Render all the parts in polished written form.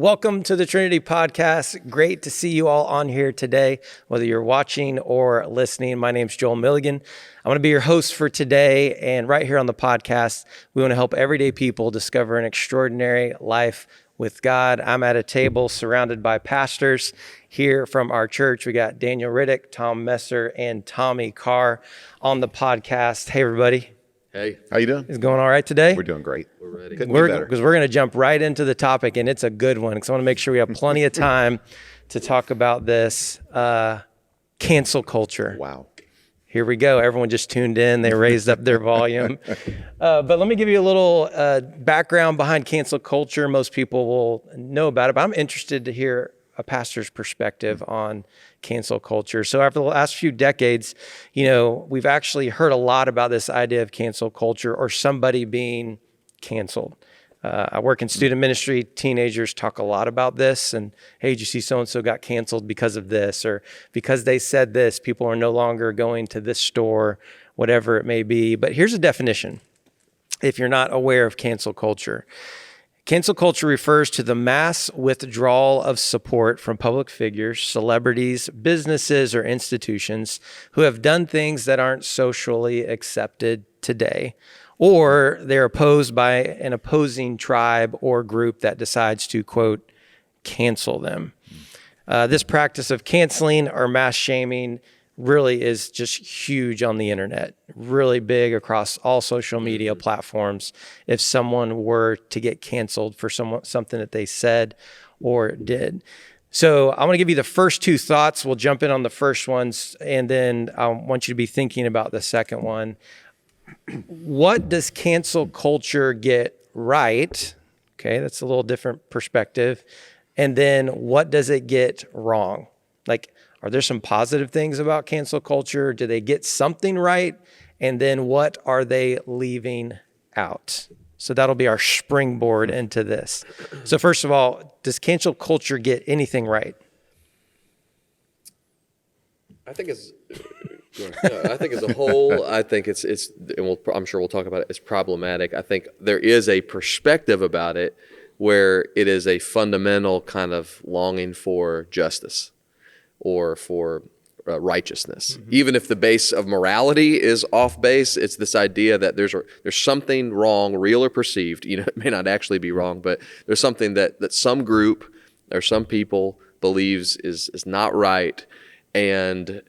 Welcome to the Trinity Podcast. Great to see you all on here today, whether you're watching or listening. My name's Joel Milligan. I'm going to be your host for today. And right here on the podcast, we want to help everyday people discover an extraordinary life with God. I'm at a table surrounded by pastors here from our church. We got Daniel Riddick, Tom Messer, and Tommy Carr on the podcast. Hey, everybody. Hey, how you doing? Is it going all right today? We're doing great. we're ready. Couldn't be better. Because we're going to jump right into the topic, and it's a good one. Because I want to make sure we have plenty of time to talk about this cancel culture. Wow. Here we go. Everyone just tuned in. They raised up their volume. But let me give you a little background behind cancel culture. Most people will know about it, but I'm interested to hear a pastor's perspective on cancel culture. So after the last few decades, we've actually heard a lot about this idea of cancel culture or somebody being canceled. I work in student ministry. Teenagers talk a lot about this. And, hey, did you see so-and-so got canceled because of this? Or because they said this, people are no longer going to this store, whatever it may be. But here's a definition, if you're not aware of cancel culture. Cancel culture refers to the mass withdrawal of support from public figures, celebrities, businesses, or institutions who have done things that aren't socially accepted today, or they're opposed by an opposing tribe or group that decides to, quote, cancel them. This practice of canceling or mass shaming really is just huge on the internet, really big across all social media platforms. If someone were to get canceled for something that they said or did. So I want to give you the first two thoughts. We'll jump in on the first ones, and then I want you to be thinking about the second one. What does cancel culture get right? Okay, that's a little different perspective. And then what does it get wrong? Like, are there some positive things about cancel culture? Do they get something right? And then what are they leaving out? So that'll be our springboard into this. So first of all, does cancel culture get anything right? I think as a whole, I think it's and I'm sure we'll talk about it. It's problematic. I think there is a perspective about it where it is a fundamental kind of longing for justice or for righteousness. Mm-hmm. Even if the base of morality is off base, it's this idea that there's something wrong, real or perceived. It may not actually be wrong, but there's something that some group or some people believes is not right, and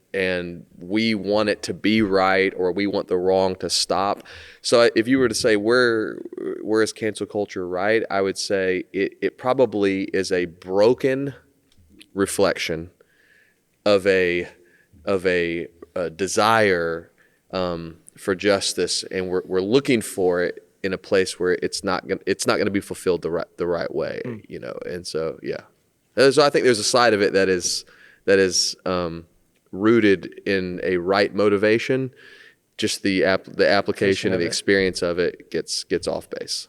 we want it to be right, or we want the wrong to stop. So if you were to say where is cancel culture right, I would say it probably is a broken reflection of a desire for justice, and we're looking for it in a place where it's not going to be fulfilled the right way, And so so I think there's a side of it that is rooted in a right motivation. Just the application and the experience of it gets off base.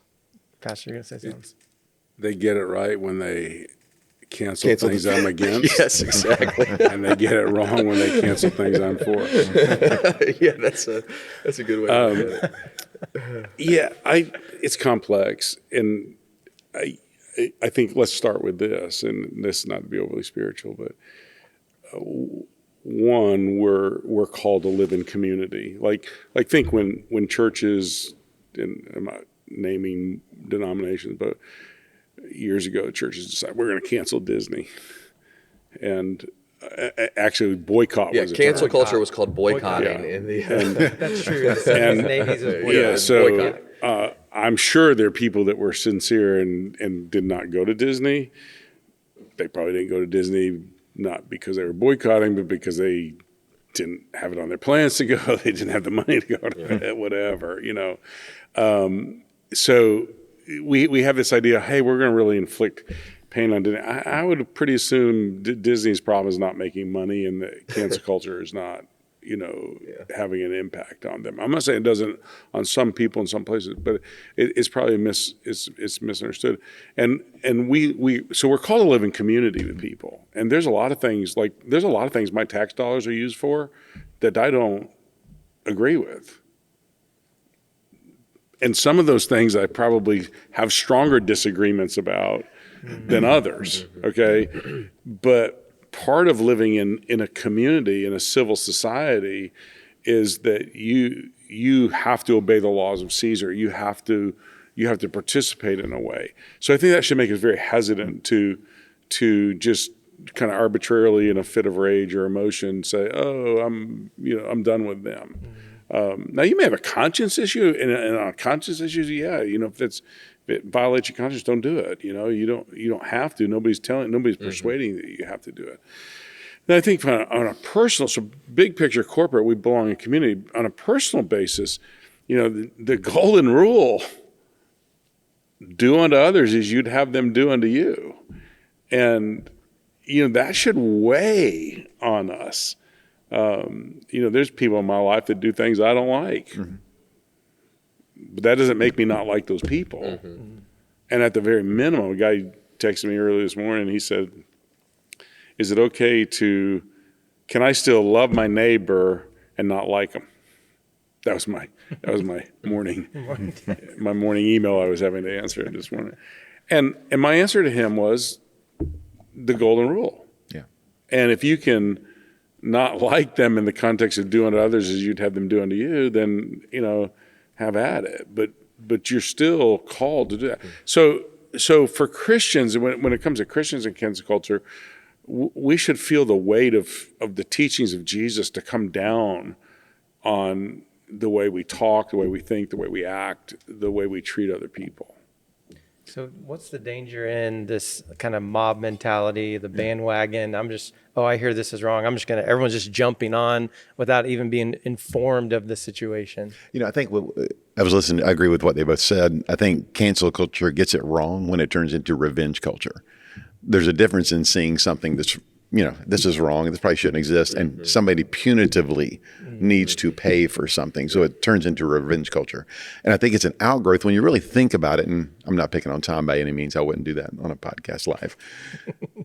Pastor, you're gonna say something? They get it right when they cancel things I'm against. Yes, exactly. And they get it wrong when they cancel things I'm for. Yeah, that's a good way to put it. Yeah, it's complex, and I think let's start with this, and this is not to be overly spiritual, but one, we're called to live in community. Like think when churches, and I'm not naming denominations, but years ago, churches decided we're going to cancel Disney, and actually boycott was cancel culture was called boycotting in the. That's true. The 80s was boycott. I'm sure there are people that were sincere and did not go to Disney. They probably didn't go to Disney not because they were boycotting, but because they didn't have it on their plans to go. They didn't have the money to go to it, whatever, So we have this idea, hey, we're going to really inflict pain on Disney. I would pretty assume Disney's problem is not making money, and the cancel culture is not, having an impact on them. I'm not saying it doesn't on some people in some places, but it's probably it's misunderstood. And so we're called to live in community with people. And there's a lot of things my tax dollars are used for that I don't agree with. And some of those things I probably have stronger disagreements about than others. Okay. But part of living in a community, in a civil society, is that you have to obey the laws of Caesar. You have to participate in a way. So I think that should make us very hesitant to just kind of arbitrarily, in a fit of rage or emotion, say, "Oh, I'm done with them." Now you may have a conscience issue, and on conscience issues, if it violates your conscience, don't do it. You don't have to. Nobody's persuading that you have to do it. And I think on a personal, so big picture corporate, we belong in community. On a personal basis, the golden rule, do unto others as you'd have them do unto you. And, that should weigh on us. There's people in my life that do things I don't like. Mm-hmm. But that doesn't make me not like those people. Mm-hmm. And at the very minimum, a guy texted me early this morning, he said, is it okay can I still love my neighbor and not like him? That was my morning email I was having to answer this morning. And my answer to him was the golden rule. Yeah. And if you can not like them in the context of doing to others as you'd have them do unto you, then, have at it. But you're still called to do that. So for Christians, when it comes to Christians in cancel culture, we should feel the weight of the teachings of Jesus to come down on the way we talk, the way we think, the way we act, the way we treat other people. So what's the danger in this kind of mob mentality, the bandwagon? I hear this is wrong. Everyone's just jumping on without even being informed of the situation. I think I agree with what they both said. I think cancel culture gets it wrong when it turns into revenge culture. There's a difference in seeing something that's, this is wrong, this probably shouldn't exist, and somebody punitively needs to pay for something. So it turns into revenge culture. And I think it's an outgrowth when you really think about it, and I'm not picking on Tom by any means, I wouldn't do that on a podcast live.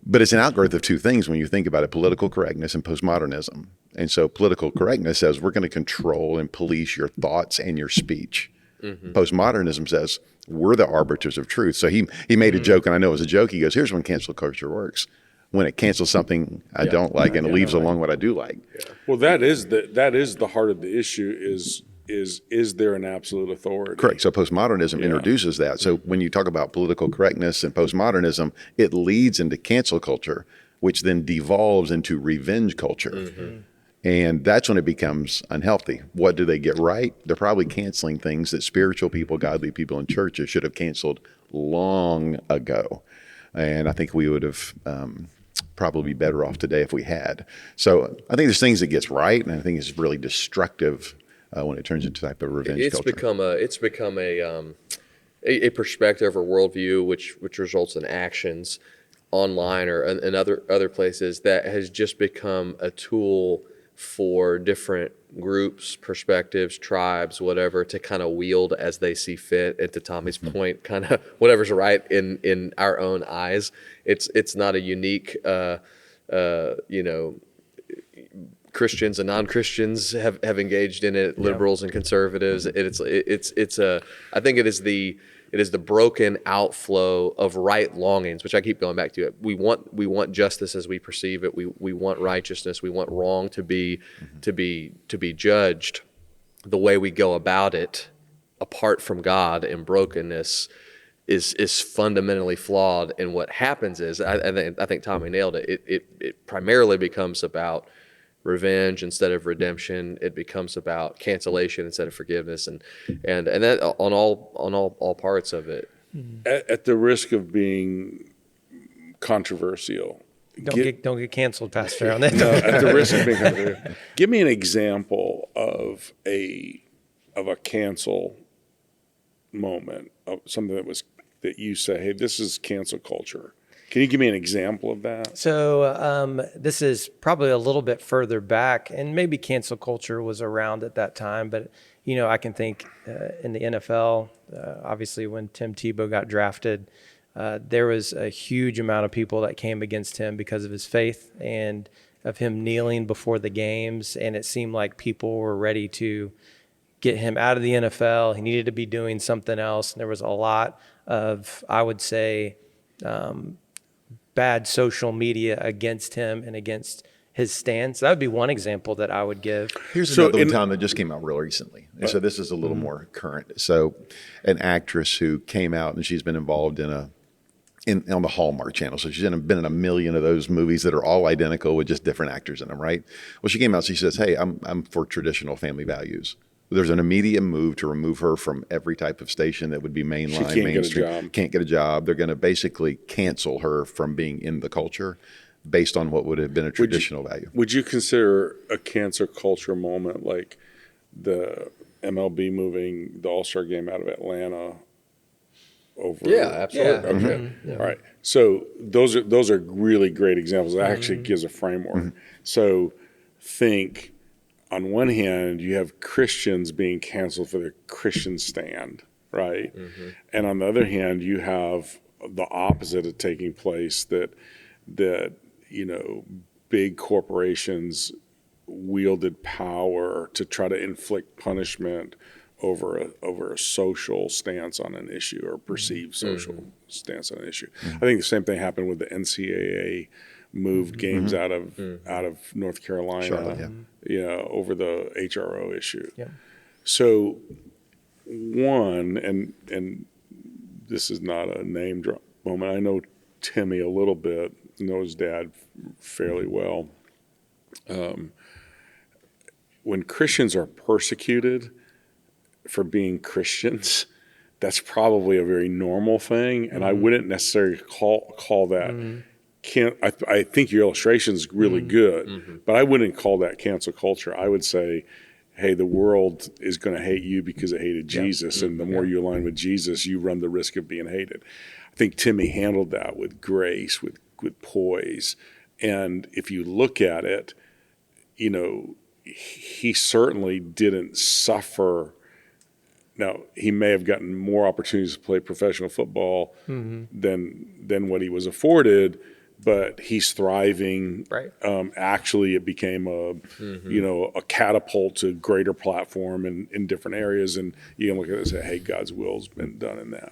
But it's an outgrowth of two things when you think about it, political correctness and postmodernism. And so political correctness says we're going to control and police your thoughts and your speech. Mm-hmm. Postmodernism says we're the arbiters of truth. So he made a joke, and I know it was a joke. He goes, here's when cancel culture works. When it cancels something I don't like and it leaves alone what I do like. Yeah. Well, that is the heart of the issue is there an absolute authority? Correct. So postmodernism introduces that. So when you talk about political correctness and postmodernism, it leads into cancel culture, which then devolves into revenge culture. Mm-hmm. And that's when it becomes unhealthy. What do they get right? They're probably canceling things that spiritual people, godly people in churches should have canceled long ago. And I think we would have probably be better off today if we had. So I think there's things that gets right, and I think it's really destructive when it turns into type of revenge culture. It's become a perspective or worldview which results in actions online or in other places that has just become a tool for different groups, perspectives, tribes, whatever, to kind of wield as they see fit. And to Tommy's point, kind of whatever's right in our own eyes. It's not a unique, Christians and non-Christians have engaged in it, liberals and conservatives. I think it is the broken outflow of right longings, which I keep going back to. We want justice as we perceive it. We want righteousness. We want wrong to be judged. The way we go about it, apart from God and brokenness, is fundamentally flawed. And what happens is, I think Tommy nailed it. It primarily becomes about revenge instead of redemption. It becomes about cancellation instead of forgiveness, and that on all parts of it. At the risk of being controversial, don't get canceled, Pastor, on that. No, at the risk of being controversial, give me an example of a cancel moment, of something that you say, hey, this is cancel culture. Can you give me an example of that? So this is probably a little bit further back, and maybe cancel culture was around at that time. But, I can think in the NFL, obviously when Tim Tebow got drafted, there was a huge amount of people that came against him because of his faith and of him kneeling before the games. And it seemed like people were ready to get him out of the NFL. He needed to be doing something else. And there was a lot of, I would say, bad social media against him and against his stance. That would be one example that I would give. Here's So another in- one, Tom, that just came out real recently. And so this is a little more current. So an actress who came out and she's been involved in on the Hallmark Channel. So she's been in a million of those movies that are all identical with just different actors in them, right? Well, she came out, she says, hey, I'm for traditional family values. There's an immediate move to remove her from every type of station that would be mainline, She can't get a mainstream. job. Can't get a job. They're going to basically cancel her from being in the culture based on what would have been a traditional value. Would you consider a cancer culture moment like the MLB moving the All-Star game out of Atlanta over? Yeah, absolutely. Okay. All right. So those are really great examples. It actually gives a framework. So think on one hand, you have Christians being canceled for their Christian stand, right? And on the other hand, you have the opposite of taking place that big corporations wielded power to try to inflict punishment over a social stance on an issue or perceived social stance on an issue. I think the same thing happened with the NCAA moved games out of North Carolina, Charlotte, over the HRO issue. Yeah. So one, and this is not a name drop moment. I know Timmy a little bit, know his dad fairly well. When Christians are persecuted for being Christians, that's probably a very normal thing, and I wouldn't necessarily call that. I think your illustration is really good, but I wouldn't call that cancel culture. I would say, hey, the world is going to hate you because it hated Jesus, and the more you align with Jesus, you run the risk of being hated. I think Timmy handled that with grace, with poise, and if you look at it, he certainly didn't suffer. Now, he may have gotten more opportunities to play professional football than what he was afforded, but he's thriving. Right. Actually, it became a catapult to greater platform in different areas, and you can look at it and say, hey, God's will's been done in that.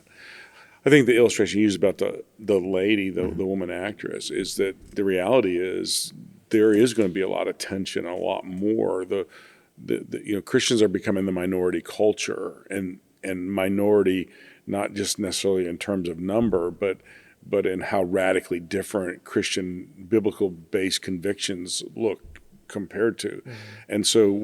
I think the illustration you used about the lady, the woman actress, is that the reality is there is going to be a lot of tension, a lot more. Christians are becoming the minority culture, and minority not just necessarily in terms of number, but in how radically different Christian biblical-based convictions look compared to. And so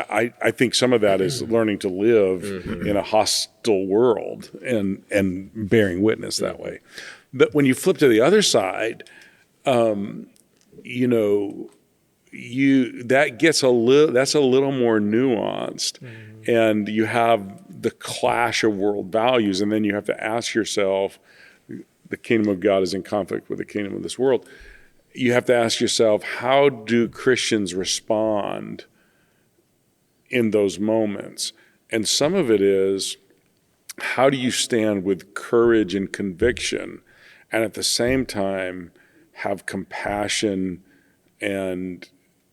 I think some of that is learning to live in a hostile world and bearing witness that way. But when you flip to the other side, that's a little more nuanced, and you have the clash of world values, and then you have to ask yourself, the kingdom of God is in conflict with the kingdom of this world. You have to ask yourself, how do Christians respond in those moments? And some of it is, how do you stand with courage and conviction, and at the same time have compassion and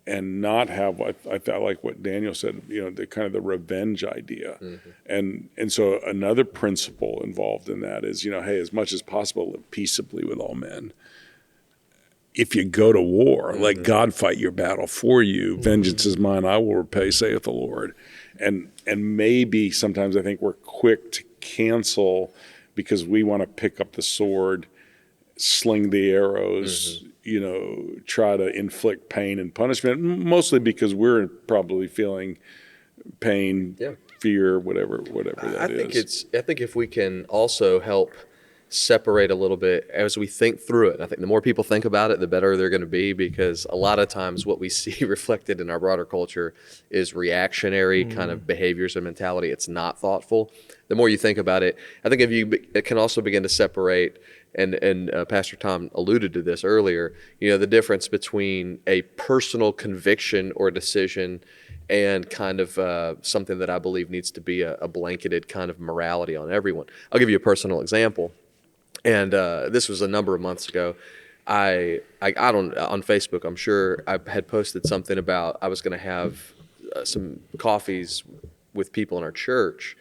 not have, I like what Daniel said, the kind of the revenge idea. And so another principle involved in that is, hey, as much as possible, live peaceably with all men. If you go to war, let God fight your battle for you. Vengeance is mine, I will repay, saith the Lord. And maybe sometimes I think we're quick to cancel because we want to pick up the sword, sling the arrows, try to inflict pain and punishment, mostly because we're probably feeling pain, fear, whatever that is. I think if we can also help separate a little bit as we think through it. I think the more people think about it, the better they're going to be, because a lot of times what we see reflected in our broader culture is reactionary kind of behaviors and mentality. It's not thoughtful. The more you think about it, I think it can also begin to separate, and Pastor Tom alluded to this earlier, the difference between a personal conviction or decision and kind of something that I believe needs to be a blanketed kind of morality on everyone. I'll give you a personal example. And this was a number of months ago. I don't, on Facebook, I'm sure I had posted something about I was going to have some coffees with people in our church,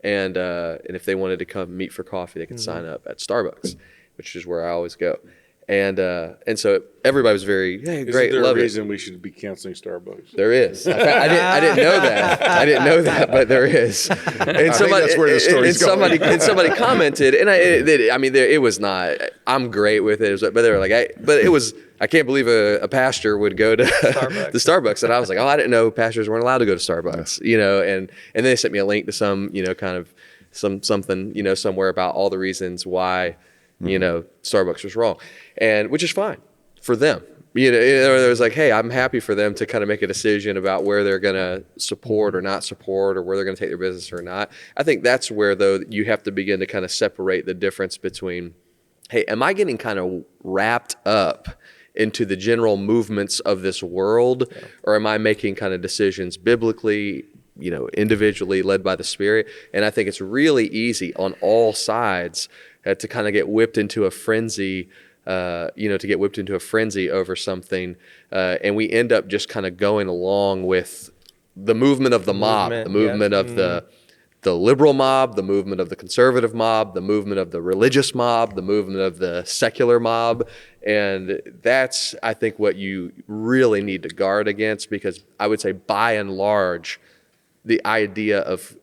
and if they wanted to come meet for coffee, they could sign up at Starbucks, which is where I always go. And so everybody was very, hey, great, Is there love a it. reason we should be canceling Starbucks? There is. I didn't know that. I didn't know that, but there is. And somebody, that's where the story's going. and somebody commented, and it was not. I'm great with it, but they were like, I can't believe a pastor would go to the Starbucks, and I was like, oh, I didn't know pastors weren't allowed to go to Starbucks, and then they sent me a link to some, kind of something, somewhere about all the reasons why, Starbucks was wrong, and which is fine for them. It was like, hey, I'm happy for them to kind of make a decision about where they're going to support or not support, or where they're going to take their business or not. I think that's where, though, you have to begin to kind of separate the difference between, hey, am I getting kind of wrapped up into the general movements of this world, or am I making kind of decisions biblically, individually led by the Spirit? And I think it's really easy on all sides to kind of get whipped into a frenzy, over something, and we end up just kind of going along with the movement of the mob, the movement of the liberal mob, the movement of the conservative mob, the movement of the religious mob, the movement of the secular mob. And that's, I think, what you really need to guard against, because I would say by and large, the idea of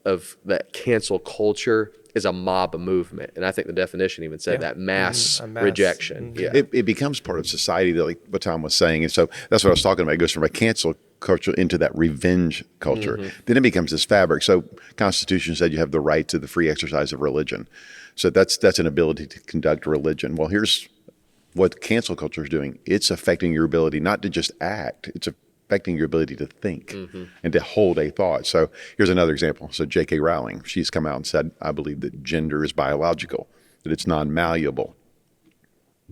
that cancel culture is a mob movement. And I think the definition even said that mass rejection. Yeah. It becomes part of society, like what Tom was saying. And so that's what I was talking about. It goes from a cancel culture into that revenge culture. Then it becomes this fabric. So Constitution said you have the right to the free exercise of religion. So that's an ability to conduct religion. Well, here's what cancel culture is doing. It's affecting your ability not to just act. It's affecting your ability to think and to hold a thought. So here's another example. So J.K. Rowling, she's come out and said, I believe that gender is biological, that it's non-malleable.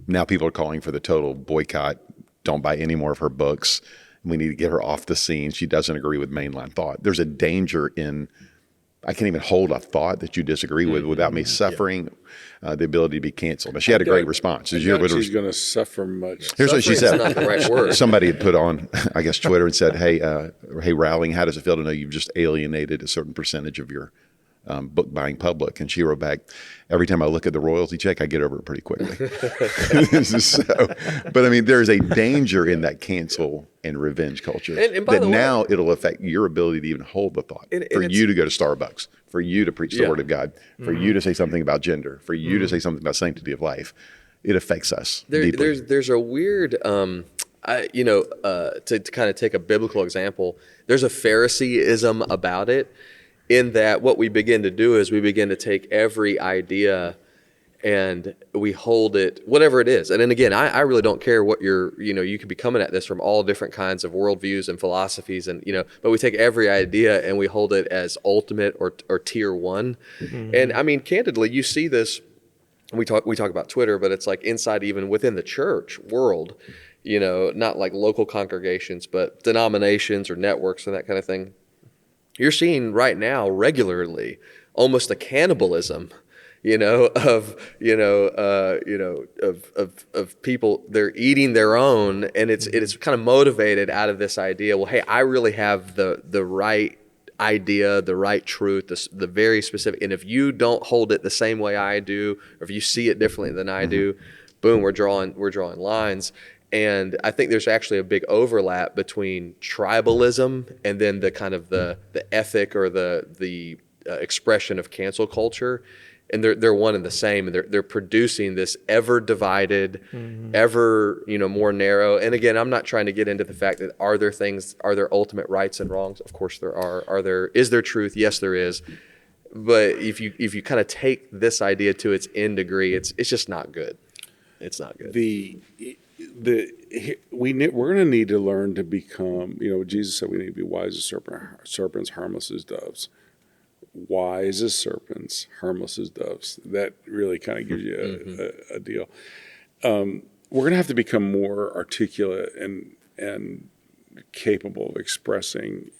Now people are calling for the total boycott. Don't buy any more of her books. We need to get her off the scene. She doesn't agree with mainline thought. There's a danger in, I can't even hold a thought that you disagree with without me suffering the ability to be canceled. But she had a great response. She's going to suffer much. Here's what she said. Not the right word. Somebody had put on, I guess, Twitter and said, hey, Rowling, how does it feel to know you've just alienated a certain percentage of your book buying public? And she wrote back, every time I look at the royalty check, I get over it pretty quickly. But I mean, there's a danger in that cancel and revenge culture And by that the way, now it'll affect your ability to even hold the thought. For you to go to Starbucks, for you to preach the word of God, for you to say something about gender, for you to say something about sanctity of life. It affects us deeply. There's a weird, to kind of take a biblical example, there's a Phariseeism about it, in that what we begin to do is we begin to take every idea and we hold it, whatever it is. And then again, I really don't care what you could be coming at this from all different kinds of worldviews and philosophies, and but we take every idea and we hold it as ultimate or tier one. And I mean, candidly, you see this. We talk about Twitter, but it's like inside, even within the church world, not like local congregations, but denominations or networks and that kind of thing. You're seeing right now regularly almost a cannibalism, of people. They're eating their own, and it's kind of motivated out of this idea. Well, hey, I really have the right idea, the right truth, the very specific. And if you don't hold it the same way I do, or if you see it differently than I do, boom, we're drawing lines. And I think there's actually a big overlap between tribalism and then the kind of the ethic or the expression of cancel culture, and they're one and the same, and they're producing this ever divided, ever more narrow. And again, I'm not trying to get into the fact that are there ultimate rights and wrongs? Of course there are. Is there truth? Yes, there is. But if you kind of take this idea to its end degree, it's just not good. It's not good. We're going to need to learn to become, Jesus said we need to be wise as serpents, harmless as doves. Wise as serpents, harmless as doves. That really kind of gives you a deal. We're going to have to become more articulate and capable of expressing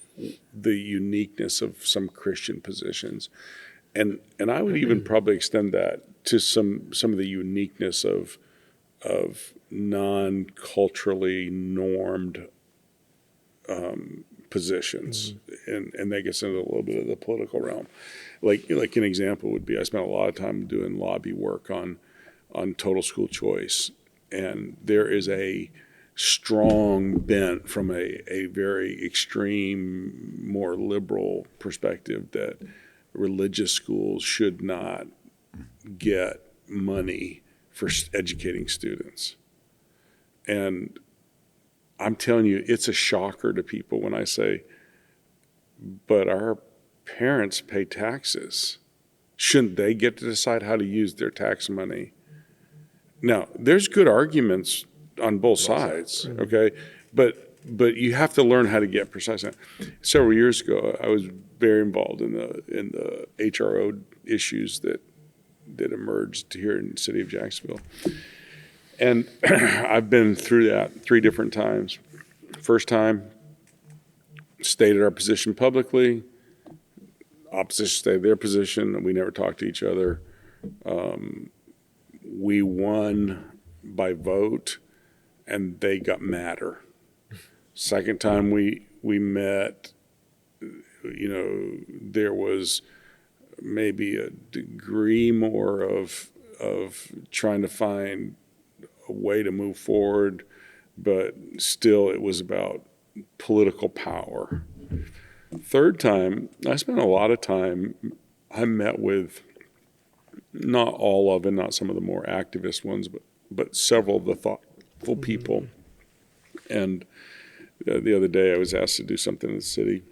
the uniqueness of some Christian positions. And I would even probably extend that to some of the uniqueness of non-culturally normed positions, and that gets into a little bit of the political realm. Like an example would be, I spent a lot of time doing lobby work on on total school choice, and there is a strong bent from a very extreme, more liberal perspective that religious schools should not get money for educating students. And I'm telling you, it's a shocker to people when I say, but our parents pay taxes. Shouldn't they get to decide how to use their tax money? Now, there's good arguments on both sides, okay? But you have to learn how to get precise. Several years ago, I was very involved in the HRO issues that emerged here in the city of Jacksonville. And I've been through that 3 different times. First time, stated our position publicly. Opposition stated their position, and we never talked to each other. We won by vote, and they got madder. Second time we met, there was maybe a degree more of trying to find a way to move forward, but still it was about political power. Third time, I spent a lot of time, I met with not all of, and not some of the more activist ones, but several of the thoughtful people. And the other day I was asked to do something in the city,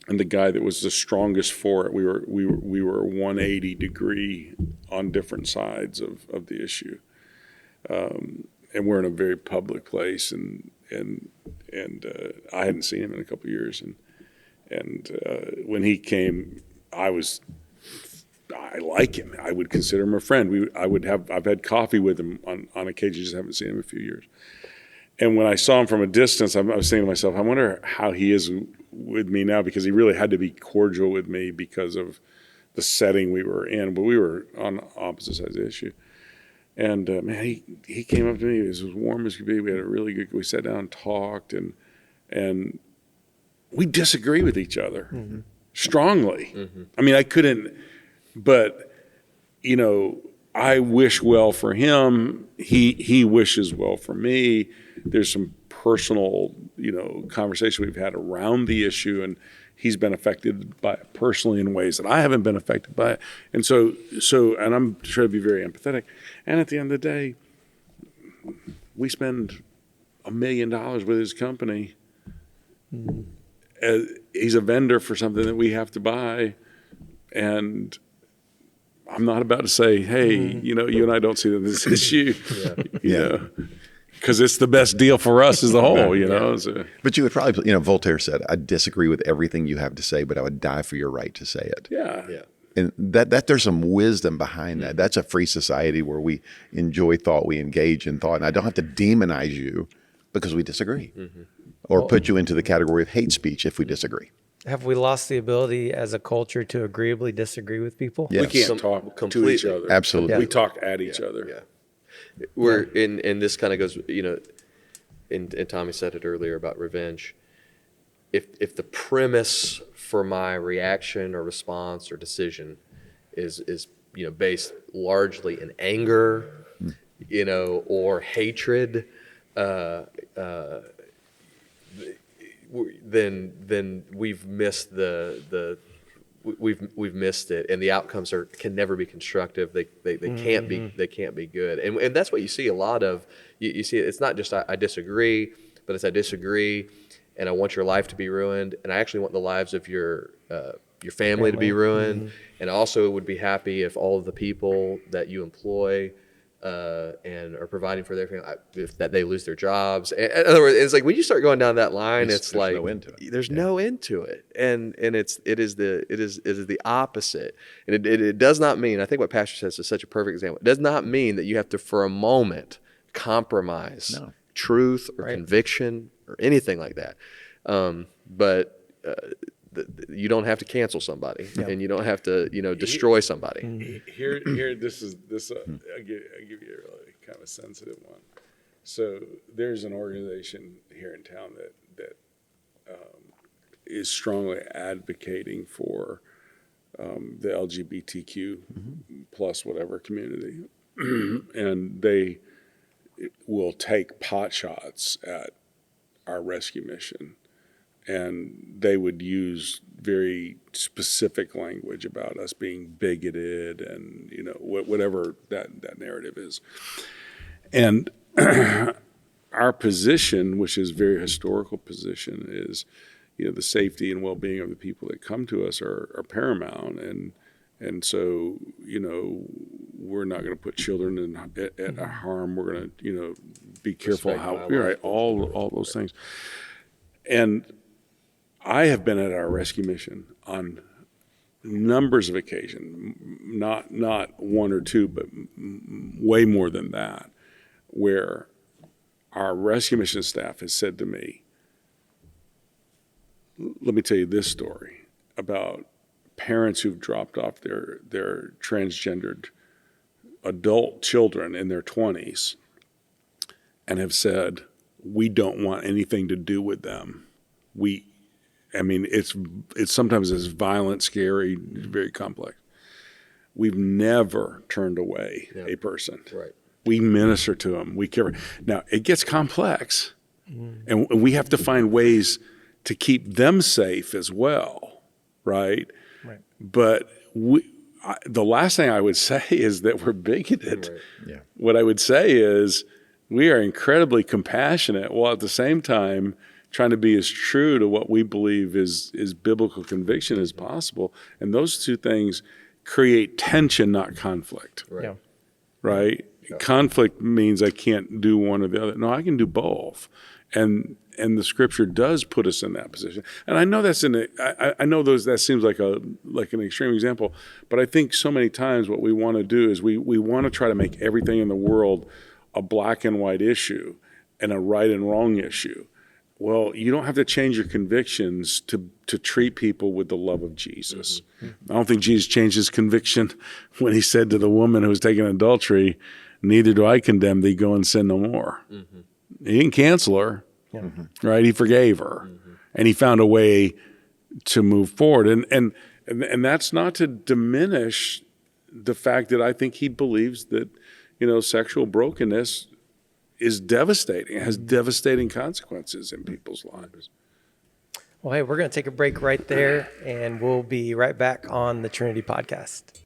and the guy that was the strongest for it, we were 180 degree on different sides of the issue. And we're in a very public place, and I hadn't seen him in a couple of years, and when he came, I like him. I would consider him a friend. I've had coffee with him on occasion, just haven't seen him in a few years. And when I saw him from a distance, I was thinking to myself, I wonder how he is with me now, because he really had to be cordial with me because of the setting we were in, but we were on opposite sides of the issue. And man, he came up to me. He was as warm as could be. We had a really good. We sat down and talked, and we disagree with each other strongly. I mean, I couldn't, but I wish well for him. He wishes well for me. There's some personal, conversation we've had around the issue, and he's been affected by it personally in ways that I haven't been affected by it. And so, and I'm trying to be very empathetic. And at the end of the day, we spend $1 million with his company. He's a vendor for something that we have to buy. And I'm not about to say, hey, you and I don't see this issue, because it's the best deal for us as a whole, So. But you would probably, Voltaire said, I disagree with everything you have to say, but I would die for your right to say it. Yeah. And that there's some wisdom behind that. That's a free society where we enjoy thought, we engage in thought, and I don't have to demonize you because we disagree, or put you into the category of hate speech if we disagree. Have we lost the ability as a culture to agreeably disagree with people? Yes. We can't talk to each other. Absolutely. We talk at each other. Yeah. We're and this kind of goes, and Tommy said it earlier about revenge. If the premise for my reaction or response or decision is based largely in anger, or hatred, then we've missed we've missed it, and the outcomes can never be constructive. They can't be good, and that's what you see a lot of. You see it's not just I disagree, but it's I disagree, and I want your life to be ruined, and I actually want the lives of your family to be ruined, and I also would be happy if all of the people that you employ and are providing for their family, that they lose their jobs. In other words, it's like when you start going down that line, there's like no end to it. There's no end to it, and it is the opposite. And it does not mean. I think what Pastor says is such a perfect example. It does not mean that you have to for a moment compromise truth or conviction or anything like that. But you don't have to cancel somebody, and you don't have to destroy somebody. Here, this. I'll give you a really kind of sensitive one. So there's an organization here in town that is strongly advocating for the LGBTQ plus whatever community, and they will take pot shots at our rescue mission, and they would use very specific language about us being bigoted and whatever that narrative is. And our position, which is a very historical position, is the safety and well-being of the people that come to us are paramount, and so we're not going to put children at harm. We're going to be careful all those things. And I have been at our rescue mission on numbers of occasions, not one or two, but way more than that, where our rescue mission staff has said to me, let me tell you this story about parents who've dropped off their transgendered adult children in their 20s and have said, we don't want anything to do with them. It's sometimes it's violent, scary, very complex. We've never turned away a person. Right. We minister to them. We care. Now, it gets complex, and we have to find ways to keep them safe as well, right? Right. But the last thing I would say is that we're bigoted. Right. Yeah. What I would say is we are incredibly compassionate, while at the same time trying to be as true to what we believe is biblical conviction as possible. And those two things create tension, not conflict. Right. Yeah. Right? Yeah. Conflict means I can't do one or the other. No, I can do both. And the scripture does put us in that position. And I know I know that seems like an extreme example, but I think so many times what we want to do is we want to try to make everything in the world a black and white issue and a right and wrong issue. Well, you don't have to change your convictions to treat people with the love of Jesus. Mm-hmm. I don't think Jesus changed his conviction when he said to the woman who was taking adultery, neither do I condemn thee, go and sin no more. Mm-hmm. He didn't cancel her, right? He forgave her, and he found a way to move forward. And that's not to diminish the fact that I think he believes that, sexual brokenness is devastating. It has devastating consequences in people's lives. Well, hey, we're going to take a break right there, and we'll be right back on the Trinity Podcast.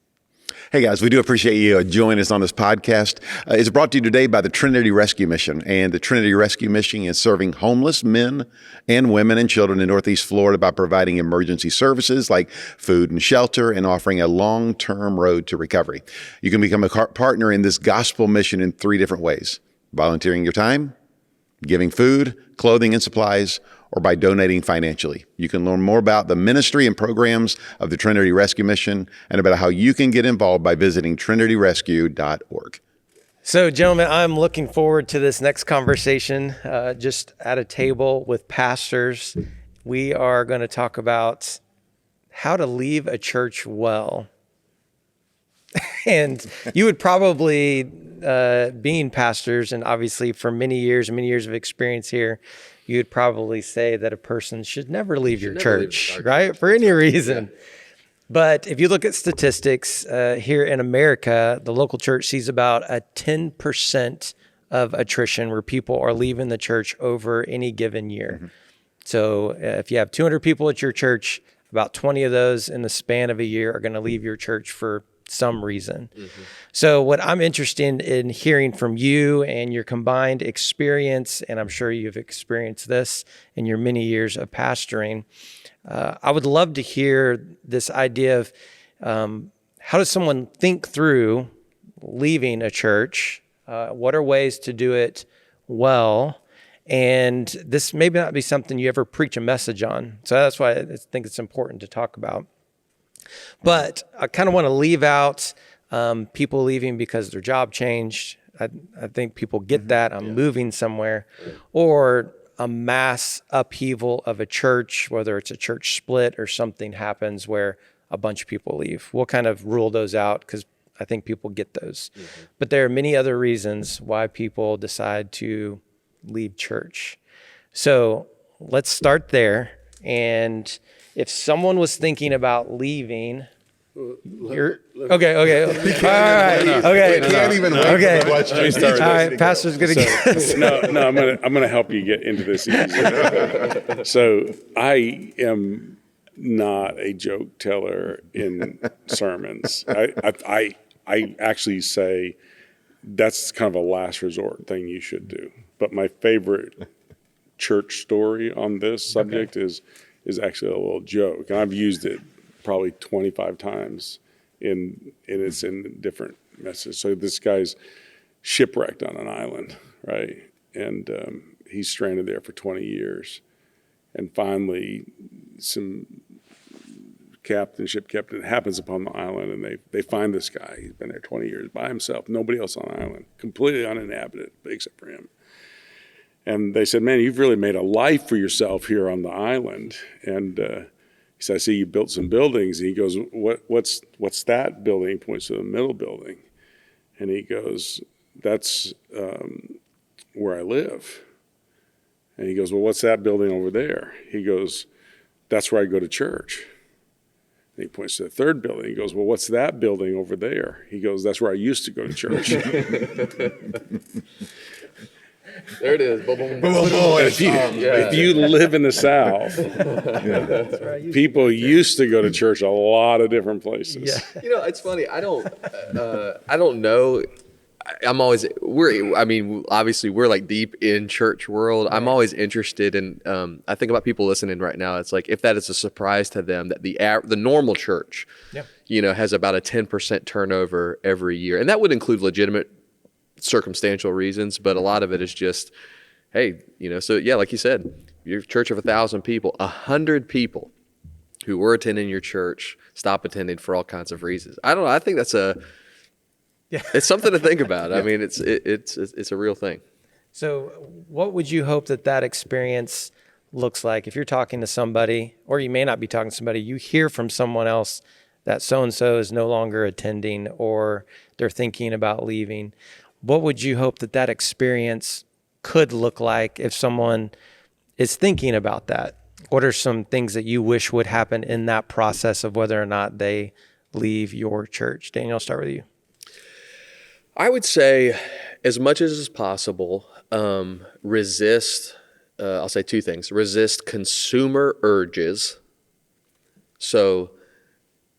Hey guys, we do appreciate you joining us on this podcast. It's brought to you today by the Trinity Rescue Mission. And the Trinity Rescue Mission is serving homeless men and women and children in Northeast Florida by providing emergency services like food and shelter and offering a long-term road to recovery. You can become a partner in this gospel mission in 3 different ways: volunteering your time, giving food, clothing, and supplies, or by donating financially. You can learn more about the ministry and programs of the Trinity Rescue Mission and about how you can get involved by visiting trinityrescue.org. So, gentlemen, I'm looking forward to this next conversation. Just at a table with pastors, we are going to talk about how to leave a church well. And you would probably, being pastors, and obviously for many years of experience here, you would probably say that a person should never leave your church, right? For any reason. Yeah. But if you look at statistics here in America, the local church sees about a 10% of attrition where people are leaving the church over any given year. Mm-hmm. So if you have 200 people at your church, about 20 of those in the span of a year are going to leave your church for some reason. Mm-hmm. So what I'm interested in hearing from you and your combined experience, and I'm sure you've experienced this in your many years of pastoring, I would love to hear this idea of how does someone think through leaving a church? What are ways to do it well? And this may not be something you ever preach a message on. So that's why I think it's important to talk about. But I kind of want to leave out people leaving because their job changed. I think people get that. I'm moving somewhere. Or a mass upheaval of a church, whether it's a church split or something happens where a bunch of people leave. We'll kind of rule those out because I think people get those. Mm-hmm. But there are many other reasons why people decide to leave church. So let's start there. And if someone was thinking about leaving, You're okay. Okay. All right. Okay. Can't even wait Okay. for the question. All right. Pastor's gonna get. No, I'm gonna help you get into this easier. So I am not a joke teller in sermons. I actually say that's kind of a last resort thing you should do. But my favorite church story on this subject is actually a little joke, and I've used it probably 25 times and it's in different messages. So this guy's shipwrecked on an island, right? And he's stranded there for 20 years. And finally, some ship captain happens upon the island, and they find this guy. He's been there 20 years by himself, nobody else on the island, completely uninhabited except for him. And they said, man, you've really made a life for yourself here on the island. And he said, I see you built some buildings. And he goes, what's that building? He points to the middle building. And he goes, that's where I live. And he goes, well, what's that building over there? He goes, that's where I go to church. And he points to the third building. He goes, well, what's that building over there? He goes, that's where I used to go to church. There it is. Boom, boom, boom. If you live in the South, people used to go to church a lot of different places. Yeah. You know, it's funny. I don't know. Obviously we're like deep in church world. I'm always interested in, I think about people listening right now. It's like, if that is a surprise to them that the normal church, has about a 10% turnover every year. And that would include legitimate circumstantial reasons, but a lot of it is just, hey, so yeah, like you said, your church of 1,000 people, 100 people who were attending your church stop attending for all kinds of reasons. I don't know. I think that's it's something to think about. I mean, it's a real thing. So what would you hope that experience looks like if you're talking to somebody, or you may not be talking to somebody, you hear from someone else that so-and-so is no longer attending or they're thinking about leaving? What would you hope that experience could look like if someone is thinking about that? What are some things that you wish would happen in that process of whether or not they leave your church? Daniel, I'll start with you. I would say, as much as is possible, resist. I'll say two things: resist consumer urges. So,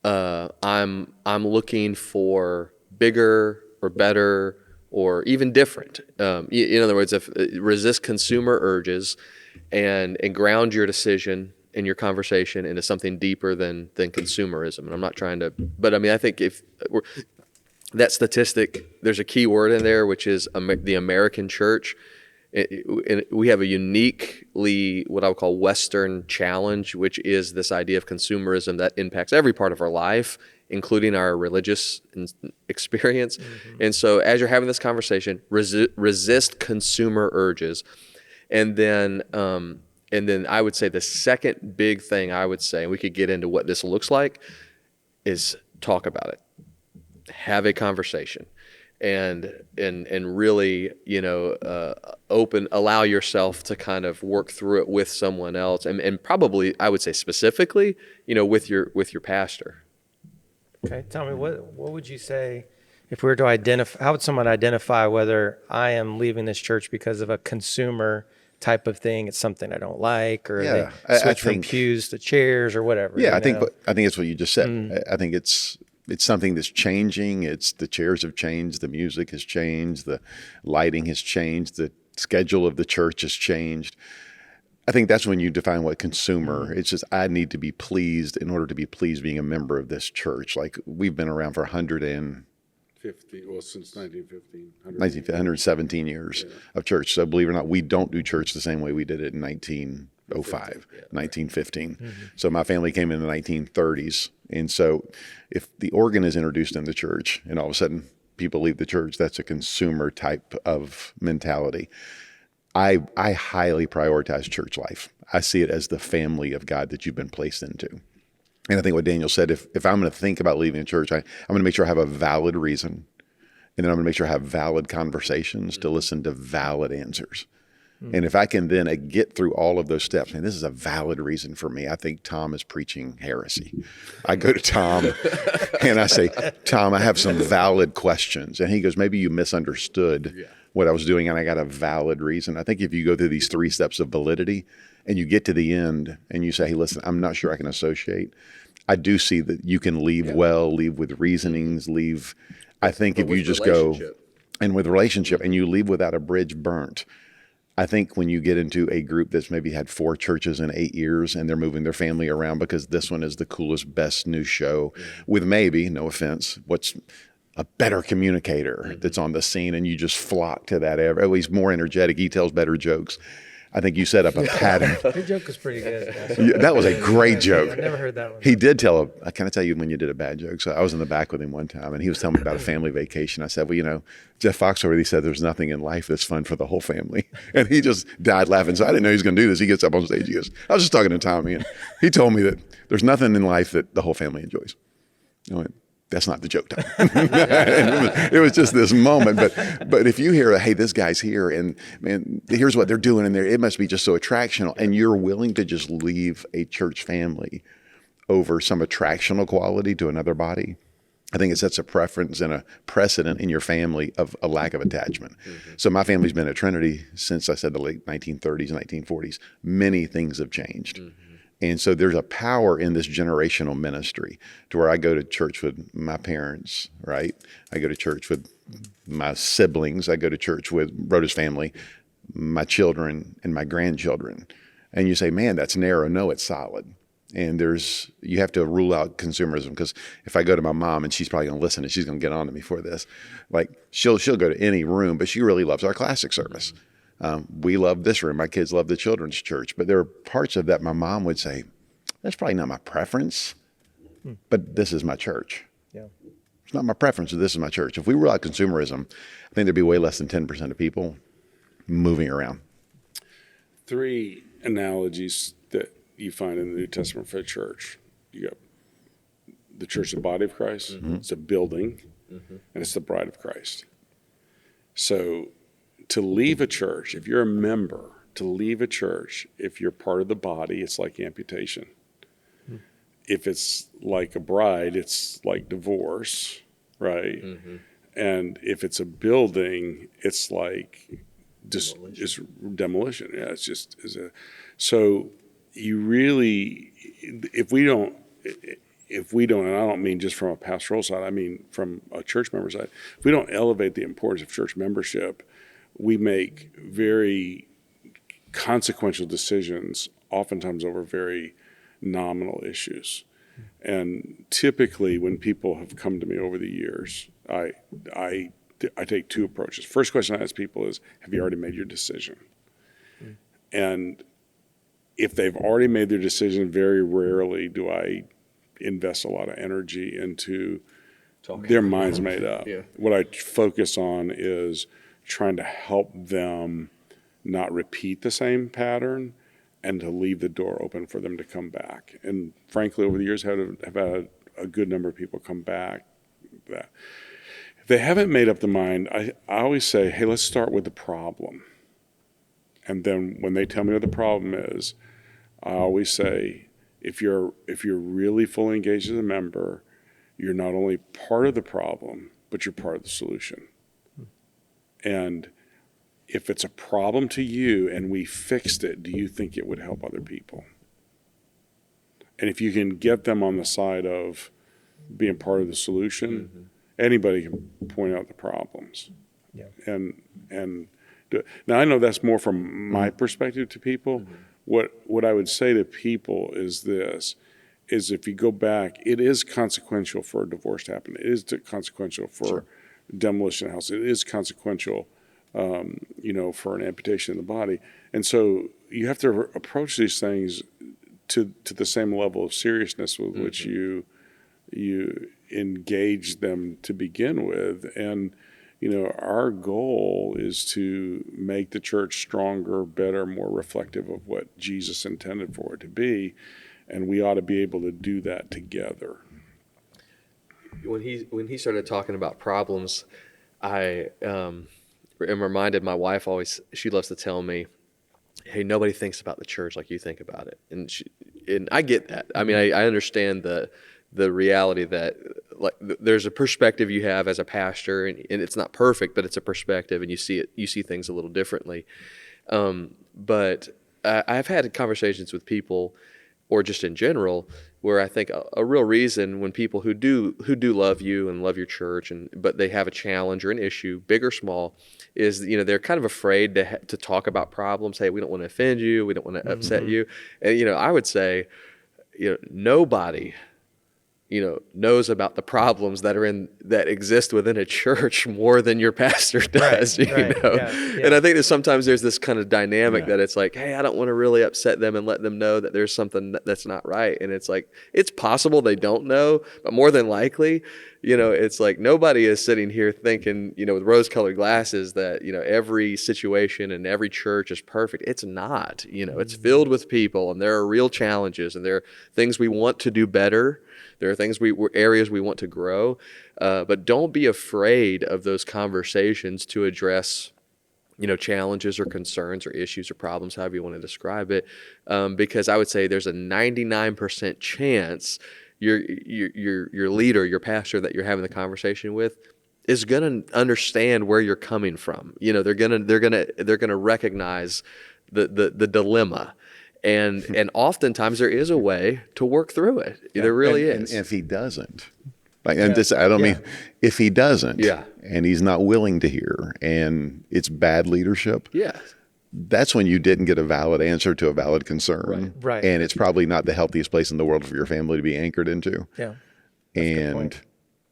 I'm looking for bigger or better or even different. In other words, resist consumer urges, and ground your decision and your conversation into something deeper than consumerism. And I'm not trying to, but I mean, I think if that statistic, there's a key word in there, which is the American church. We have a uniquely, what I would call, Western challenge, which is this idea of consumerism that impacts every part of our life, including our religious experience. Mm-hmm. And so as you're having this conversation, resist consumer urges. And then I would say the second big thing I would say, and we could get into what this looks like, is talk about it. Have a conversation, and really, allow yourself to kind of work through it with someone else, and probably, I would say specifically, with your pastor. Okay, tell me, what would you say if we were to identify? How would someone identify whether I am leaving this church because of a consumer type of thing? It's something I don't like, or they switch from pews to chairs or whatever. Yeah, I think it's what you just said. I think it's something that's changing. It's the chairs have changed, the music has changed, the lighting has changed, the schedule of the church has changed. I think that's when you define what consumer. It's just, I need to be pleased in order to be pleased being a member of this church. Like, we've been around for 117 years of church. So believe it or not, we don't do church the same way we did it in 1905, 1915. Mm-hmm. So my family came in the 1930s. And so if the organ is introduced in the church and all of a sudden people leave the church, that's a consumer type of mentality. I highly prioritize church life. I see it as the family of God that you've been placed into. And I think what Daniel said, if I'm going to think about leaving a church, I'm going to make sure I have a valid reason. And then I'm going to make sure I have valid conversations to listen to valid answers. And if I can then get through all of those steps, and this is a valid reason for me, I think Tom is preaching heresy. I go to Tom and I say, Tom, I have some valid questions. And he goes, maybe you misunderstood what I was doing and I got a valid reason. I think if you go through these 3 steps of validity and you get to the end and you say, hey, listen, I'm not sure I can associate. I do see that you can leave well, leave with reasonings, leave. I think if you just go and with relationship and you leave without a bridge burnt, I think when you get into a group that's maybe had 4 churches in 8 years and they're moving their family around because this one is the coolest, best new show with maybe, no offense, what's a better communicator that's on the scene and you just flock to that. Oh, he's more energetic. He tells better jokes. I think you set up a pattern. Your joke was pretty good. Yeah, that was a great joke. I've never heard that one. He did tell I kind of tell you when you did a bad joke. So I was in the back with him one time and he was telling me about a family vacation. I said, well, you know, Jeff Fox already said there's nothing in life that's fun for the whole family. And he just died laughing. So I didn't know he was going to do this. He gets up on stage. He goes, I was just talking to Tommy and he told me that there's nothing in life that the whole family enjoys. I went, that's not the joke time. It was just this moment. But if you hear, hey, this guy's here and man, here's what they're doing in there, it must be just so attractional. And you're willing to just leave a church family over some attractional quality to another body. I think it sets a preference and a precedent in your family of a lack of attachment. So my family's been at Trinity since I said the late 1930s and 1940s. Many things have changed. And so there's a power in this generational ministry to where I go to church with my parents, right? I go to church with my siblings. I go to church with Rhoda's family, my children, and my grandchildren. And you say, man, that's narrow. No, it's solid. And you have to rule out consumerism because if I go to my mom and she's probably going to listen and she's going to get on to me for this, like she'll go to any room, but she really loves our classic service. We love this room. My kids love the children's church, but there are parts of that my mom would say, that's probably not my preference, but this is my church. Yeah. It's not my preference, but this is my church. If we rule out consumerism, I think there'd be way less than 10% of people moving around. 3 analogies that you find in the New Testament for the church. You got the church, the body of Christ. It's a building, and it's the bride of Christ. So to leave a church, if you're a member, to leave a church, if you're part of the body, it's like amputation. If it's like a bride, it's like divorce, right? And if it's a building, it's like demolition. Yeah, it's just so you really, if we don't, and I don't mean just from a pastoral side, I mean from a church member side, if we don't elevate the importance of church membership, we make very consequential decisions, oftentimes over very nominal issues. And typically when people have come to me over the years, I take 2 approaches. First question I ask people is, have you already made your decision? And if they've already made their decision, very rarely do I invest a lot of energy into their minds made up. What I focus on is trying to help them not repeat the same pattern and to leave the door open for them to come back. And frankly, over the years, have had a good number of people come back. If they haven't made up the mind, I always say, hey, let's start with the problem. And then when they tell me what the problem is, I always say, if you're really fully engaged as a member, you're not only part of the problem, but you're part of the solution. And if it's a problem to you and we fixed it, do you think it would help other people? And if you can get them on the side of being part of the solution, anybody can point out the problems. Yeah. And now I know that's more from my perspective to people. What I would say to people is this, is if you go back, it is consequential for a divorce to happen. It is consequential for demolition of the house. It is consequential, for an amputation of the body. And so you have to approach these things to the same level of seriousness with which you engage them to begin with. And, our goal is to make the church stronger, better, more reflective of what Jesus intended for it to be. And we ought to be able to do that together. When he started talking about problems, I am reminded, my wife she loves to tell me, hey, nobody thinks about the church like you think about it. And I get that. I mean, I understand the reality that like there's a perspective you have as a pastor, and it's not perfect, but it's a perspective, and you see things a little differently. But I've had conversations with people, or just in general, where I think a real reason when people who do love you and love your church, but they have a challenge or an issue, big or small, is they're kind of afraid to talk about problems. Hey, we don't want to offend you, we don't want to upset you, and I would say, nobody knows about the problems that exist within a church more than your pastor does, Right, Yeah. And I think that sometimes there's this kind of dynamic that it's like, hey, I don't want to really upset them and let them know that there's something that's not right. And it's like, it's possible they don't know, but more than likely, it's like nobody is sitting here thinking, with rose-colored glasses that, every situation and every church is perfect. It's not, it's filled with people, and there are real challenges, and there are things we want to do better. There are things areas we want to grow, but don't be afraid of those conversations to address, challenges or concerns or issues or problems, however you want to describe it, because I would say there's a 99% chance your leader, your pastor that you're having the conversation with, is going to understand where you're coming from. They're gonna recognize the dilemma. And oftentimes there is a way to work through it. There really is. And if he doesn't, I don't mean if he doesn't, and he's not willing to hear, and it's bad leadership. Yes. That's when you didn't get a valid answer to a valid concern. Right. And it's probably not the healthiest place in the world for your family to be anchored into. Yeah. And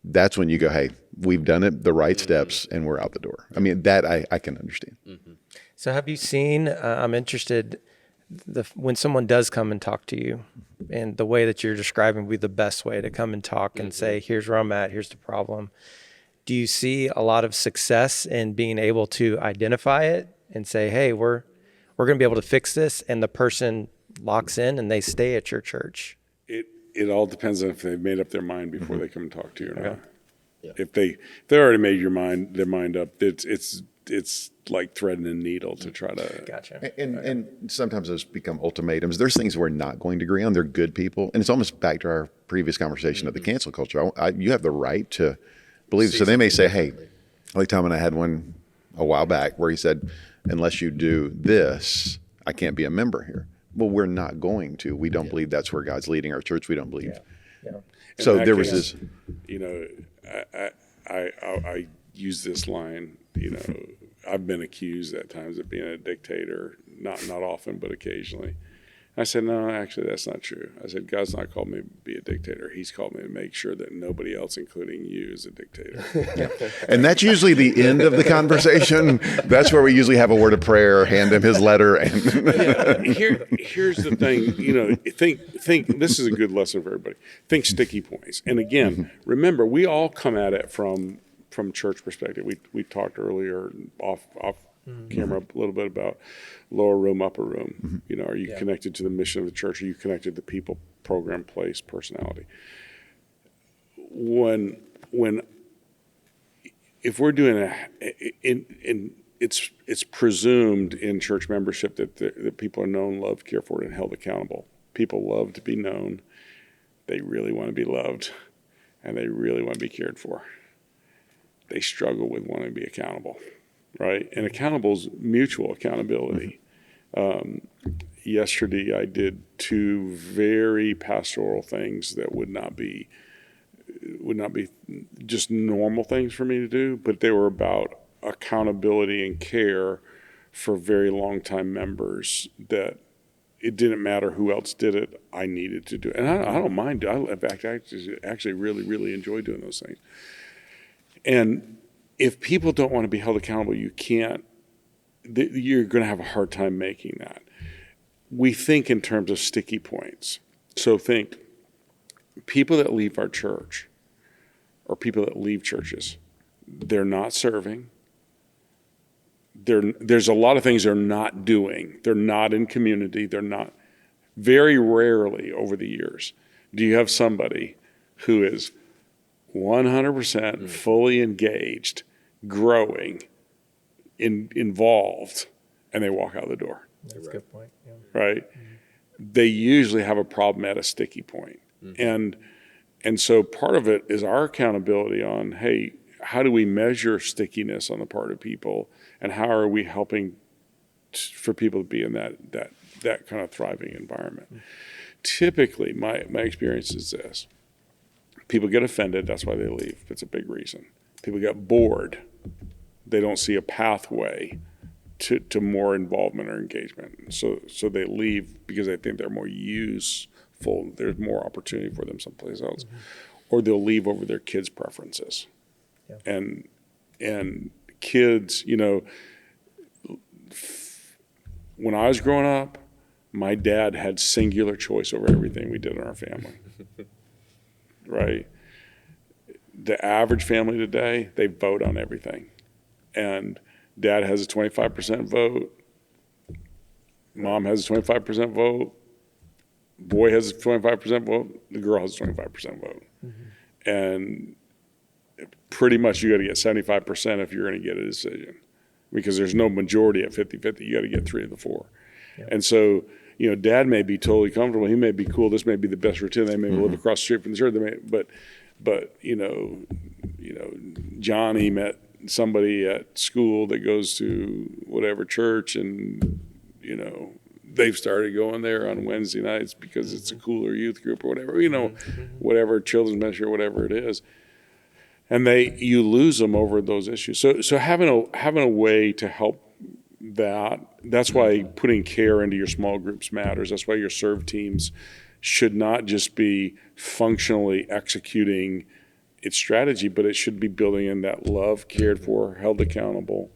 that's when you go, hey, we've done it, the right steps, and we're out the door. I mean, that I can understand. So have you seen, I'm interested, when someone does come and talk to you, and the way that you're describing would be the best way to come and talk and say, here's where I'm at, here's the problem. Do you see a lot of success in being able to identify it and say, hey, we're going to be able to fix this, and the person locks in and they stay at your church? It all depends on if they've made up their mind before they come and talk to you or not. Yeah. If they already made their mind up, it's like threading a needle to try to. Gotcha. And sometimes those become ultimatums. There's things we're not going to agree on. They're good people. And it's almost back to our previous conversation of the cancel culture. You have the right to believe. So they may say, hey, like Tom and I had one a while back where he said, unless you do this, I can't be a member here. Well, we're not going to. We don't believe that's where God's leading our church. We don't believe. Yeah. So there was this. I use this line. I've been accused at times of being a dictator. Not often, but occasionally. I said, no, actually, that's not true. I said, God's not called me to be a dictator. He's called me to make sure that nobody else, including you, is a dictator. And that's usually the end of the conversation. That's where we usually have a word of prayer, hand him his letter. And Here's the thing, think, this is a good lesson for everybody. Think sticky points. And again, remember, we all come at it from church perspective. We talked earlier off camera a little bit about lower room, upper room. Are you connected to the mission of the church? Are you connected to people, program, place, personality? If we're doing it's presumed in church membership that people are known, loved, cared for, and held accountable. People love to be known. They really want to be loved, and they really want to be cared for. They struggle with wanting to be accountable. Right? And accountable is mutual accountability. Yesterday, I did two very pastoral things that would not be just normal things for me to do, but they were about accountability and care for very long time members that it didn't matter who else did it. I needed to do it. And I don't mind. In fact, I actually really, really enjoy doing those things. And if people don't want to be held accountable, you're going to have a hard time making that. We think in terms of sticky points. So think people that leave our church or people that leave churches, they're not serving. There's a lot of things they're not doing. They're not in community. They're not. Very rarely over the years do you have somebody who is 100% fully engaged, growing, involved, and they walk out the door. That's a good point. Yeah. right? They usually have a problem at a sticky point. And so part of it is our accountability on, hey, how do we measure stickiness on the part of people, and how are we helping for people to be in that kind of thriving environment? Typically, my experience is this: people get offended, that's why they leave. It's a big reason. People get bored, they don't see a pathway to more involvement or engagement, so they leave because they think they're more useful. There's more opportunity for them someplace else, or they'll leave over their kids' preferences. Yeah. And kids, when I was growing up, my dad had singular choice over everything we did in our family. Right? The average family today, they vote on everything. And dad has a 25% vote. Mom has a 25% vote. Boy has a 25% vote. The girl has a 25% vote. And pretty much you got to get 75% if you're going to get a decision, because there's no majority at 50-50. You got to get 3 of the 4. Yep. And so, dad may be totally comfortable. He may be cool. This may be the best routine. They may live across the street from the church. They may, but Johnny met somebody at school that goes to whatever church, and they've started going there on Wednesday nights because it's a cooler youth group or whatever. Whatever children's ministry or whatever it is. And you lose them over those issues. So having a way to help that's why putting care into your small groups matters. That's why your serve teams should not just be functionally executing its strategy, but it should be building in that love, cared for, held accountable,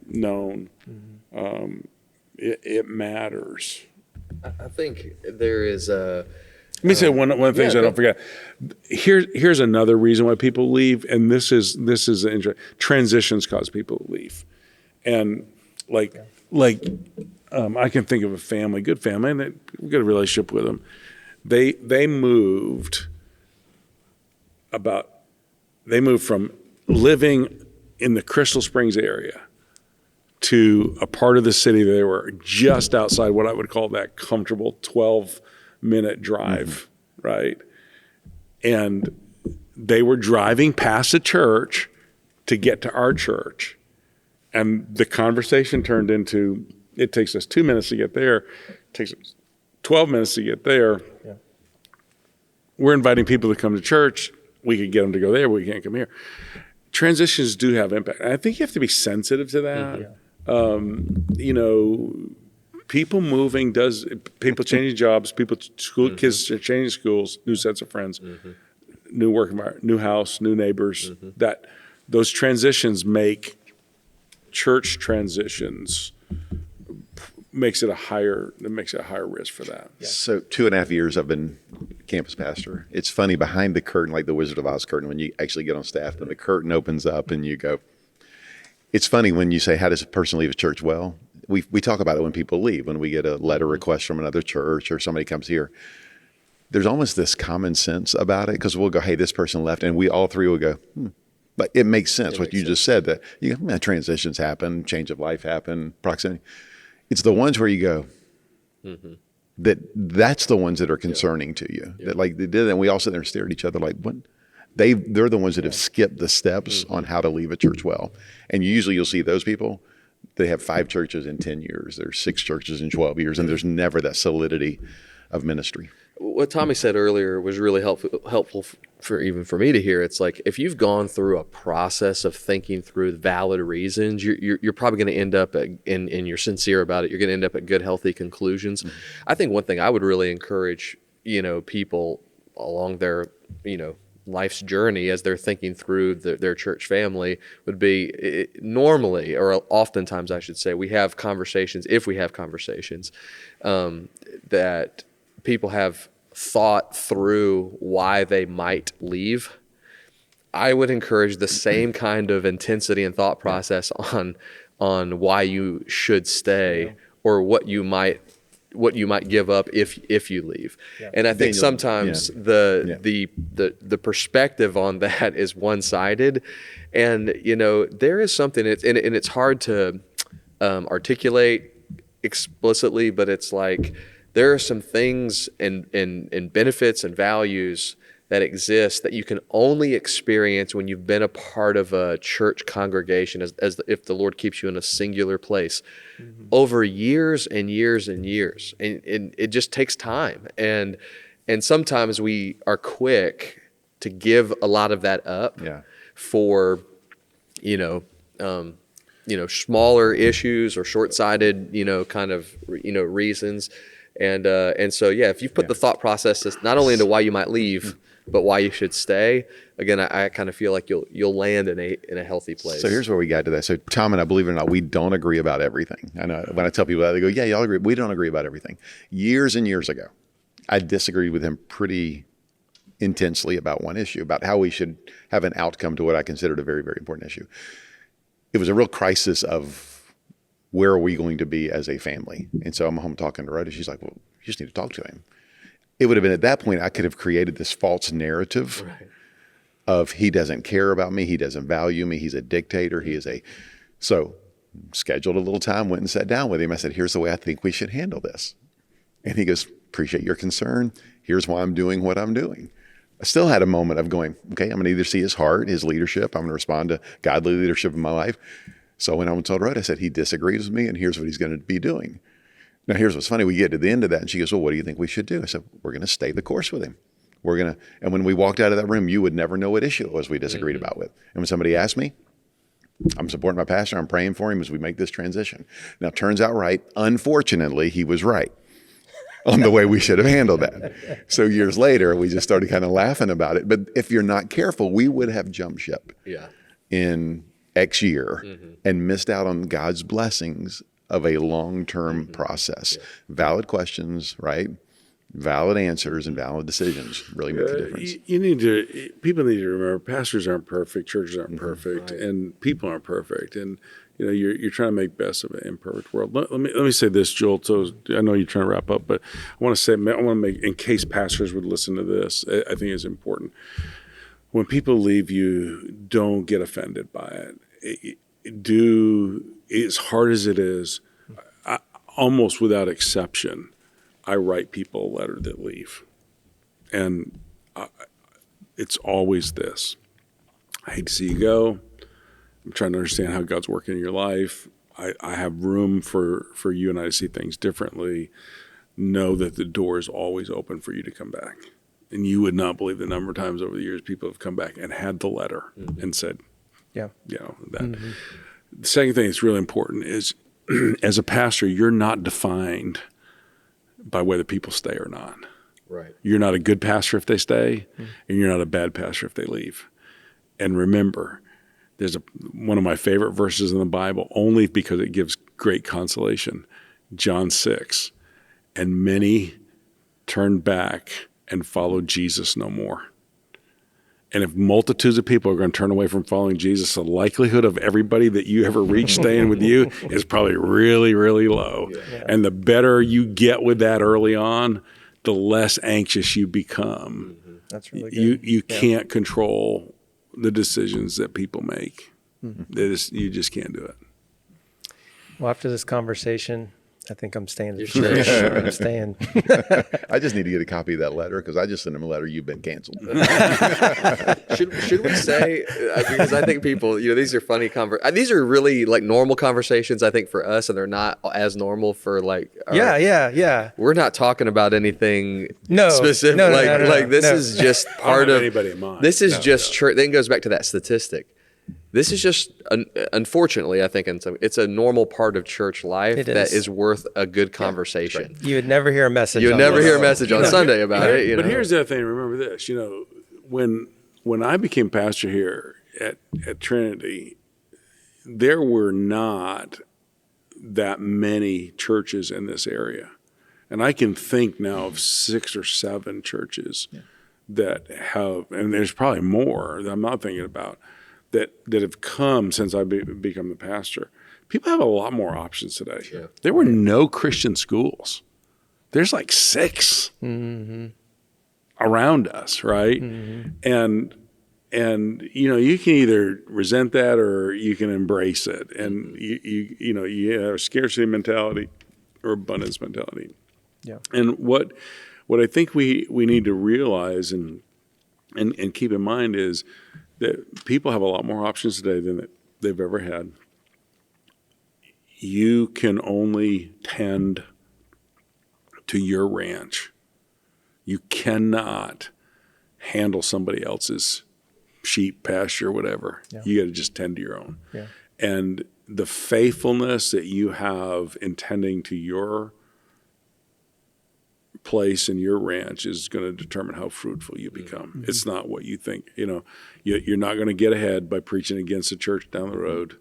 known. It matters. I think there is a. Let me say one of the things I don't forget. Here's another reason why people leave, and this is transitions cause people to leave, and I can think of a good family, and we've got a relationship with them. They moved from living in the Crystal Springs area to a part of the city that they were just outside what I would call that comfortable 12-minute drive, right? And they were driving past a church to get to our church. And the conversation turned into, it takes us 2 minutes to get there, it takes us 12 minutes to get there. Yeah. We're inviting people to come to church. We could get them to go there, but we can't come here. Transitions do have impact. And I think you have to be sensitive to that. Yeah. People moving people changing jobs, kids changing schools, new sets of friends, new work environment, new house, new neighbors. That those transitions make church transitions makes it a higher risk for that. Yeah. So 2.5 years I've been campus pastor. It's funny, behind the curtain, like the Wizard of Oz curtain, when you actually get on staff and the curtain opens up and you go, it's funny when you say, how does a person leave a church? Well, we talk about it when people leave, when we get a letter request from another church or somebody comes here. There's almost this common sense about it, because we'll go, hey, this person left, and we all three will go, But it makes sense what you just said, that transitions happen, change of life happen, proximity. It's the ones where you go, that's the ones that are concerning to you. That like they did, and we all sit there and stare at each other like, what? They're the ones that have skipped the steps on how to leave a church well. And usually you'll see those people, they have 5 churches in 10 years. There's 6 churches in 12 years, and there's never that solidity of ministry. What Tommy said earlier was really helpful for me to hear. It's like, if you've gone through a process of thinking through valid reasons, you're probably going to end up and you're sincere about it, you're going to end up at good, healthy conclusions. I think one thing I would really encourage, people along their, life's journey as they're thinking through their church family would be normally, or oftentimes I should say, if we have conversations, that people have thought through why they might leave. I would encourage the same kind of intensity and thought process on why you should stay, or what you might give up if you leave. Yeah. And I think sometimes the perspective on that is one-sided, and there is something, and it's hard to articulate explicitly, but it's like there are some things and benefits and values that exist that you can only experience when you've been a part of a church congregation, if the Lord keeps you in a singular place over years and years and years. And it just takes time. And sometimes we are quick to give a lot of that up for, smaller issues or short-sighted, kind of, reasons. And so, if you've put the thought process not only into why you might leave, but why you should stay, again, I kind of feel like you'll land in a healthy place. So here's where we got to that. So Tom and I, believe it or not, we don't agree about everything. I know when I tell people that, they go, yeah, y'all agree. We don't agree about everything. Years and years ago, I disagreed with him pretty intensely about one issue, about how we should have an outcome to what I considered a very, very important issue. It was a real crisis of where are we going to be as a family? And so I'm home talking to Rhoda. She's like, well, you just need to talk to him. It would have been at that point I could have created this false narrative of he doesn't care about me, he doesn't value me, he's a dictator, so scheduled a little time, went and sat down with him. I said, here's the way I think we should handle this. And he goes, appreciate your concern. Here's why I'm doing what I'm doing. I still had a moment of going, okay, I'm going to either see his heart, his leadership. I'm going to respond to godly leadership in my life. So when I went and told Rhoda, I said, he disagrees with me and here's what he's going to be doing. Now, here's what's funny. We get to the end of that and she goes, well, what do you think we should do? I said, we're going to stay the course with him. And when we walked out of that room, you would never know what issue it was we disagreed about with. And when somebody asked me, I'm supporting my pastor. I'm praying for him as we make this transition. Now, it turns out right. Unfortunately, he was right on the way we should have handled that. So years later, we just started kind of laughing about it. But if you're not careful, we would have jumped ship in X year and missed out on God's blessings of a long-term process. Valid questions, right? Valid answers and valid decisions really make a difference. People need to remember, pastors aren't perfect, churches aren't perfect, and people aren't perfect. And you're trying to make best of an imperfect world. Let me say this, Joel. So I know you're trying to wrap up, but I want to make, in case pastors would listen to this, I think it's important. When people leave you, don't get offended by it. As hard as it is, almost without exception, I write people a letter that leave. And it's always this. I hate to see you go. I'm trying to understand how God's working in your life. I have room for you and I to see things differently. Know that the door is always open for you to come back. And you would not believe the number of times over the years people have come back and had the letter and said, that. The second thing that's really important is, as a pastor, you're not defined by whether people stay or not. Right. You're not a good pastor if they stay, and you're not a bad pastor if they leave. And remember, there's one of my favorite verses in the Bible, only because it gives great consolation. John 6, and many turned back and followed Jesus no more. And if multitudes of people are going to turn away from following Jesus, the likelihood of everybody that you ever reach staying with you is probably really, really low. Yeah. And the better you get with that early on, the less anxious you become. That's really good. You can't control the decisions that people make. You just can't do it. Well, after this conversation, I think I'm staying. You're sure? Sure, I'm staying. I just need to get a copy of that letter because I just sent him a letter. You've been canceled. Should we say, because I think people, these are funny these are really like normal conversations, I think, for us, and they're not as normal for like. We're not talking about anything specific. No, this is just part of. Anybody in mind. This is just church. Then it goes back to that statistic. This is just, unfortunately, I think it's a normal part of church life that is worth a good conversation. You would never hear a message. You would never hear a message on Sunday about it. But here's the other thing. Remember this. When I became pastor here at Trinity, there were not that many churches in this area, and I can think now of 6 or 7 churches that have, and there's probably more that I'm not thinking about. That have come since I've become the pastor. People have a lot more options today. Yeah. There were no Christian schools. There's like 6 around us, right? And you can either resent that or you can embrace it. And you have a scarcity mentality. or abundance mentality. Yeah. And what I think we need to realize and keep in mind is that people have a lot more options today than they've ever had. You can only tend to your ranch. You cannot handle somebody else's sheep, pasture, whatever. Yeah. You got to just tend to your own. Yeah. And the faithfulness that you have in tending to your place and your ranch is going to determine how fruitful you become. Mm-hmm. It's not what you think. You're not going to get ahead by preaching against a church down the road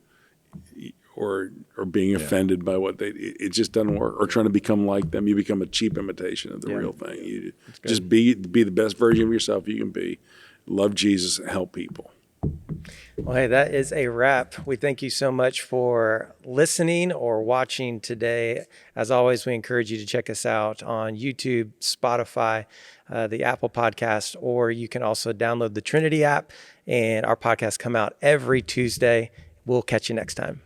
or being offended by what it just doesn't work, or trying to become like them. You become a cheap imitation of the real thing. You just be the best version of yourself you can be. Love Jesus and help people. Well, hey, that is a wrap. We thank you so much for listening or watching today. As always, we encourage you to check us out on YouTube, Spotify, the Apple Podcast, or you can also download the Trinity app, and our podcasts come out every Tuesday. We'll catch you next time.